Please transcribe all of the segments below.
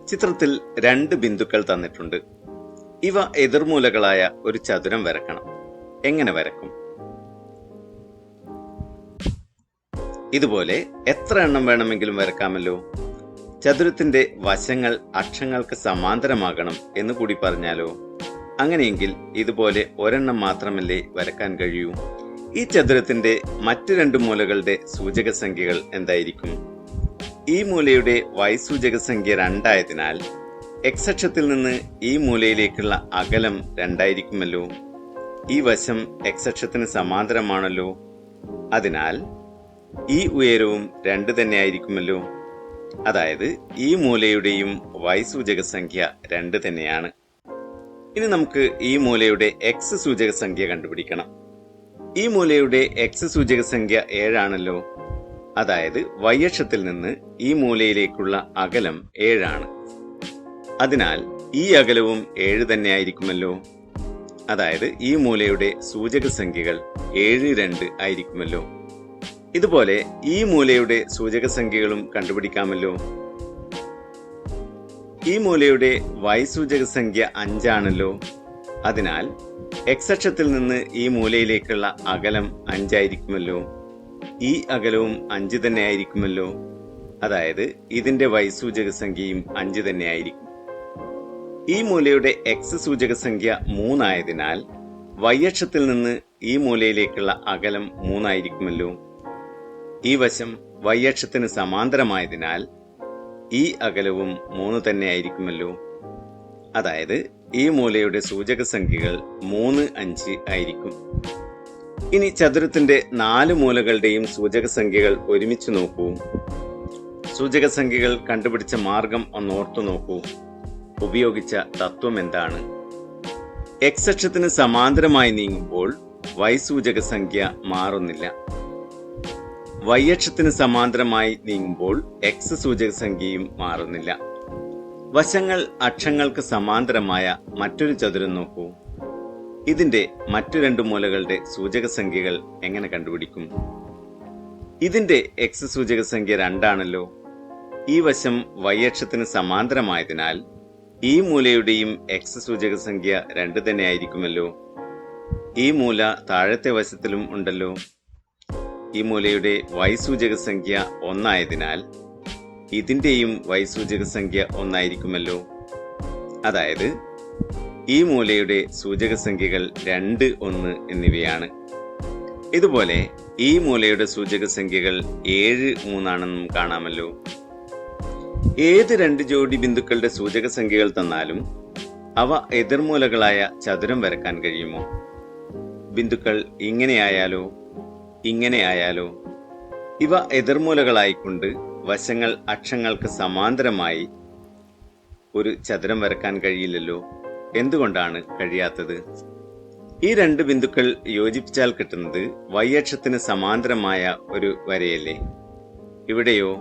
ചിത്രത്തിൽ രണ്ട് ബിന്ദുക്കൾ തന്നിട്ടുണ്ട്. ഇവ എതിർമൂലകളായ ഒരു ചതുരം വരക്കണം. എങ്ങനെ വരക്കും? ഇതുപോലെ എത്ര എണ്ണം വേണമെങ്കിലും വരക്കാമല്ലോ. ചതുരത്തിന്റെ വശങ്ങൾ അക്ഷങ്ങൾക്ക് സമാന്തരമാകണം എന്ന് കൂടി പറഞ്ഞാലോ? അങ്ങനെയെങ്കിൽ ഇതുപോലെ ഒരെണ്ണം മാത്രമല്ലേ വരക്കാൻ കഴിയൂ. ഈ ചതുരത്തിന്റെ മറ്റു രണ്ട് മൂലകളുടെ സൂചക സംഖ്യകൾ എന്തായിരിക്കും? ഈ മൂലയുടെ y സൂചക സംഖ്യ 2 ആയതിനാൽ x അക്ഷത്തിൽ നിന്ന് ഈ മൂലയിലേക്കുള്ള അകലം 2 ആയിരിക്കുമല്ലോ. ഈ വശം x അക്ഷത്തിന് സമാന്തരമാണല്ലോ. അതിനാൽ ഈ ഉയരവും 2 തന്നെ ആയിരിക്കുമല്ലോ. അതായത് ഈ മൂലയുടെയും y സൂചക സംഖ്യ 2 തന്നെയാണ്. ഇനി നമുക്ക് ഈ മൂലയുടെ x സൂചക സംഖ്യ കണ്ടുപിടിക്കണം. ഈ മൂലയുടെ x സൂചക സംഖ്യ 7 ആണല്ലോ. അതായത് y അക്ഷത്തിൽ നിന്ന് ഈ മൂലയിലേക്കുള്ള അകലം 7 ആണ്. അതിനാൽ ഈ അകലവും 7 തന്നെ ആയിരിക്കുമല്ലോ. അതായത് ഈ മൂലയുടെ സൂചക സംഖ്യകൾ 7, 2 ആയിരിക്കുമല്ലോ. ഇതുപോലെ ഈ മൂലയുടെ സൂചക സംഖ്യകളും കണ്ടുപിടിക്കാമല്ലോ. ഈ മൂലയുടെ y സൂചക സംഖ്യ 5 ആണല്ലോ. അതിനാൽ x അക്ഷത്തിൽ നിന്ന് ഈ മൂലയിലേക്കുള്ള അകലം 5 ആയിരിക്കുമല്ലോ. ഈ അകലവും 5 തന്നെ ആയിരിക്കുമല്ലോ. അതായത് ഇതിന്റെ y സൂചക സംഖ്യയും 5 തന്നെ ആയിരിക്കും. ഈ മൂലയുടെ x സൂചക സംഖ്യ 3 ആയതിനാൽ y അക്ഷത്തിൽ നിന്ന് ഈ മൂലയിലേക്കുള്ള അകലം 3 ആയിരിക്കുമല്ലോ. ഈ വശം y അക്ഷത്തിന് സമാന്തരമായതിനാൽ ഈ അകലവും 3 തന്നെ ആയിരിക്കുമല്ലോ. അതായത് ഈ മൂലയുടെ സൂചക സംഖ്യകൾ 3, 5 ആയിരിക്കും. ഇനി ചതുരത്തിന്റെ 4 മൂലകളുടെയും സൂചക സംഖ്യകൾ ഒരുമിച്ച് നോക്കൂ. സൂചക സംഖ്യകൾ കണ്ടുപിടിച്ച മാർഗം ഒന്ന് ഓർത്തു നോക്കൂ. ഉപയോഗിച്ച തത്വം എന്താണ്? x അക്ഷത്തിന് സമാന്തരമായി നീങ്ങുമ്പോൾ y സൂചക സംഖ്യ മാറുന്നില്ല. y അക്ഷത്തിന് സമാന്തരമായി നീങ്ങുമ്പോൾ x സൂചക സംഖ്യയും മാറുന്നില്ല. വശങ്ങൾ അക്ഷങ്ങൾക്ക് സമാന്തരമായ മറ്റൊരു ചതുരം നോക്കൂ. ഇതിന്റെ മറ്റു രണ്ട് മൂലകളുടെ സൂചക സംഖ്യകൾ എങ്ങനെ കണ്ടുപിടിക്കും? ഇതിന്റെ x സൂചക സംഖ്യ 2 ആണല്ലോ. ഈ വശം y അക്ഷത്തിന് സമാന്തരമായതിനാൽ ഈ മൂലയുടെയും x സൂചക സംഖ്യ 2 തന്നെ ആയിരിക്കുമല്ലോ. ഈ മൂല താഴത്തെ വശത്തിലും ഉണ്ടല്ലോ. ഈ മൂലയുടെ y സൂചക സംഖ്യ 1 ആയതിനാൽ ഇതിന്റെയും y സൂചക സംഖ്യ 1 ആയിരിക്കുമല്ലോ. അതായത് ഈ മൂലയുടെ സൂചക സംഖ്യകൾ 2, 1 എന്നിവയാണ്. ഇതുപോലെ ഈ മൂലയുടെ സൂചക സംഖ്യകൾ 7, 3 ആണെന്നും കാണാമല്ലോ. ഏത് 2 ജോഡി ബിന്ദുക്കളുടെ സൂചക സംഖ്യകൾ തന്നാലും അവ എതിർമൂലകളായ ചതുരം വരക്കാൻ കഴിയുമോ? ബിന്ദുക്കൾ ഇങ്ങനെയായാലോ ഇങ്ങനെയായാലോ? ഇവ എതിർമൂലകളായിക്കൊണ്ട് വശങ്ങൾ അക്ഷങ്ങൾക്ക് സമാന്തരമായി ഒരു ചതുരം വരക്കാൻ കഴിയില്ലല്ലോ. എന്തുകൊണ്ടാണ് കഴിയാത്തത്? ഈ 2 ബിന്ദുക്കൾ യോജിപ്പിച്ചാൽ കിട്ടുന്നത് y അക്ഷത്തിന് സമാന്തരമായ ഒരു വരയല്ലേ. ഇവിടെയോ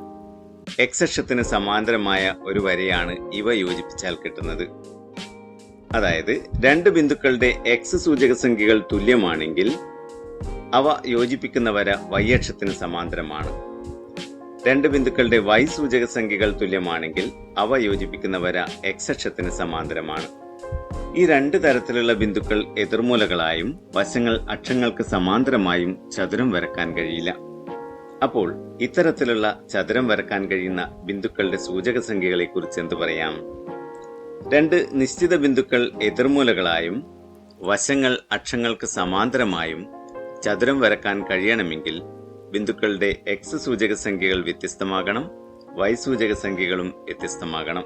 x അക്ഷത്തിന് സമാന്തരമായ ഒരു വരയാണ് ഇവ യോജിപ്പിച്ചാൽ കിട്ടുന്നത്. അതായത് 2 ബിന്ദുക്കളുടെ x സൂചക സംഖ്യകൾ തുല്യമാണെങ്കിൽ അവ യോജിപ്പിക്കുന്ന വര y അക്ഷത്തിന് സമാന്തരമാണ്. 2 ബിന്ദുക്കളുടെ y സൂചക സംഖ്യകൾ തുല്യമാണെങ്കിൽ അവ യോജിപ്പിക്കുന്ന വര x അക്ഷത്തിന് സമാന്തരമാണ്. ഈ 2 തരത്തിലുള്ള ബിന്ദുക്കൾ എതിർമൂലകളായും വശങ്ങൾ അക്ഷങ്ങൾക്ക് സമാന്തരമായും ചതുരം വരക്കാൻ കഴിയില്ല. അപ്പോൾ ഇത്തരത്തിലുള്ള ചതുരം വരക്കാൻ കഴിയുന്ന ബിന്ദുക്കളുടെ സൂചക സംഖ്യകളെ കുറിച്ച് എന്തു പറയാം? 2 നിശ്ചിത ബിന്ദുക്കൾ എതിർമൂലകളായും വശങ്ങൾ അക്ഷങ്ങൾക്ക് സമാന്തരമായും ചതുരം വരക്കാൻ കഴിയണമെങ്കിൽ ബിന്ദുക്കളുടെ x സൂചക സംഖ്യകൾ വ്യത്യസ്തമാകണം, y സൂചക സംഖ്യകളും വ്യത്യസ്തമാകണം.